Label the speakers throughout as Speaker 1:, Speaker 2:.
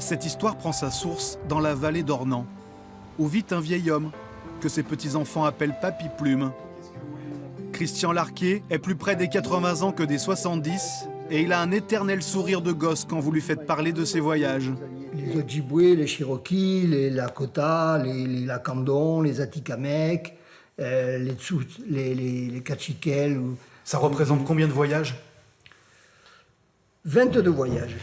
Speaker 1: Cette histoire prend sa source dans la vallée d'Ornans, où vit un vieil homme que ses petits-enfants appellent Papy Plume. Christian Larquet est plus près des 80 ans que des 70 et il a un éternel sourire de gosse quand vous lui faites parler de ses voyages.
Speaker 2: Les Ojibwe, les Cherokees, les Lakota, les Lacandons, les Atikamekw, les Kachikel.
Speaker 1: Ça représente combien de voyages?
Speaker 2: 22 voyages.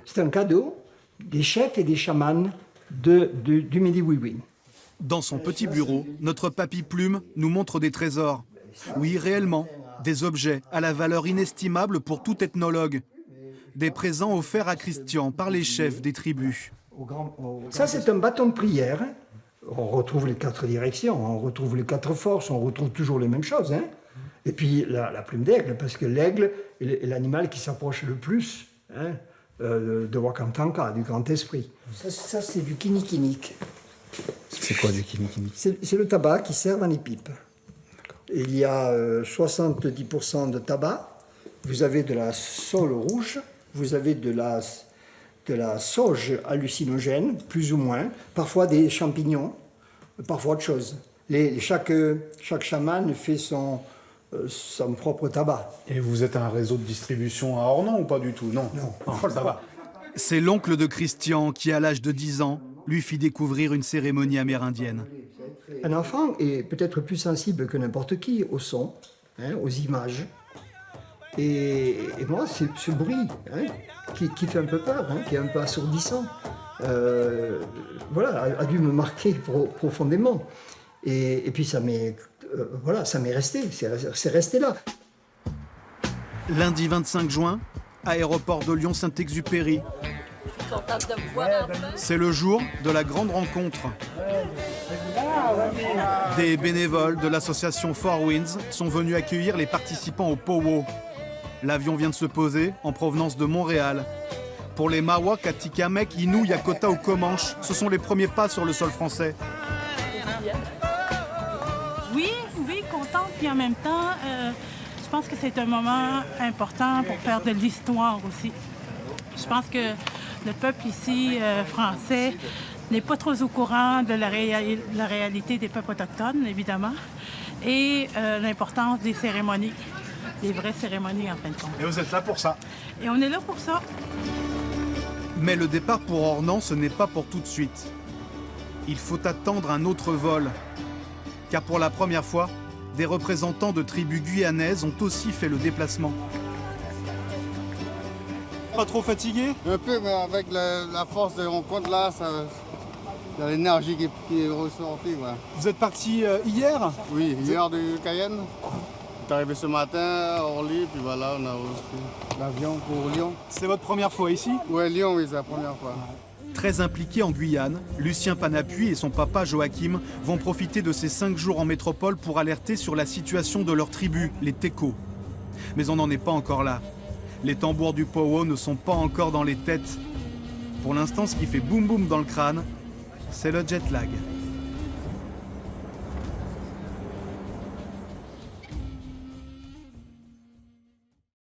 Speaker 2: C'est un cadeau des chefs et des chamans du Midi-Wiwin.
Speaker 1: Dans son petit bureau, notre Papy Plume nous montre des trésors. Oui, réellement, des objets à la valeur inestimable pour tout ethnologue. Des présents offerts à Christian par les chefs des tribus.
Speaker 2: Ça, c'est un bâton de prière. On retrouve les 4 directions, on retrouve les 4 forces, on retrouve toujours les mêmes choses. Hein. Et puis la plume d'aigle, parce que l'aigle est l'animal qui s'approche le plus de Wakantanka, du grand esprit. Ça c'est du kinikinik.
Speaker 3: C'est quoi du kinikinik?
Speaker 2: C'est le tabac qui sert dans les pipes. Il y a 70% de tabac, vous avez de la saule rouge, vous avez de la sauge hallucinogène, plus ou moins, parfois des champignons, parfois autre chose. Chaque chaman fait son propre tabac.
Speaker 3: Et vous êtes un réseau de distribution à Ornans ou pas du tout? Non, ça va.
Speaker 1: C'est l'oncle de Christian qui, à l'âge de 10 ans, lui fit découvrir une cérémonie amérindienne.
Speaker 2: Un enfant est peut-être plus sensible que n'importe qui au son, aux images. Et moi, c'est ce bruit qui fait un peu peur, qui est un peu assourdissant, a dû me marquer profondément. Et puis ça m'est resté, c'est resté là.
Speaker 1: Lundi 25 juin, aéroport de Lyon-Saint-Exupéry. C'est le jour de la grande rencontre. Des bénévoles de l'association Four Winds sont venus accueillir les participants au Powo. L'avion vient de se poser en provenance de Montréal. Pour les Mawak, Atikamekw, Innu, Lakota ou Comanche, ce sont les premiers pas sur le sol français.
Speaker 4: Oui, contente, puis en même temps, je pense que c'est un moment important pour faire de l'histoire aussi. Je pense que le peuple ici, français, n'est pas trop au courant de la réalité des peuples autochtones, évidemment, et l'importance des cérémonies, des vraies cérémonies en fin de compte.
Speaker 3: Et vous êtes là pour ça?
Speaker 4: Et on est là pour ça.
Speaker 1: Mais le départ pour Ornans, ce n'est pas pour tout de suite. Il faut attendre un autre vol. Car pour la première fois, des représentants de tribus guyanaises ont aussi fait le déplacement. Pas trop fatigué?
Speaker 5: Un peu, mais avec la force de rencontre là, il y a l'énergie qui est ressortie. Ouais.
Speaker 1: Vous êtes parti hier?
Speaker 5: Oui, hier de Cayenne. On est arrivé ce matin à Orly, puis voilà, on a reçu l'avion pour Lyon.
Speaker 1: C'est votre première fois ici?
Speaker 5: Ouais, Lyon, oui, c'est la première fois.
Speaker 1: Très impliqués en Guyane, Lucien Panapuy et son papa Joachim vont profiter de ces 5 jours en métropole pour alerter sur la situation de leur tribu, les Tékos. Mais on n'en est pas encore là. Les tambours du Powo ne sont pas encore dans les têtes. Pour l'instant, ce qui fait boum boum dans le crâne, c'est le jet lag.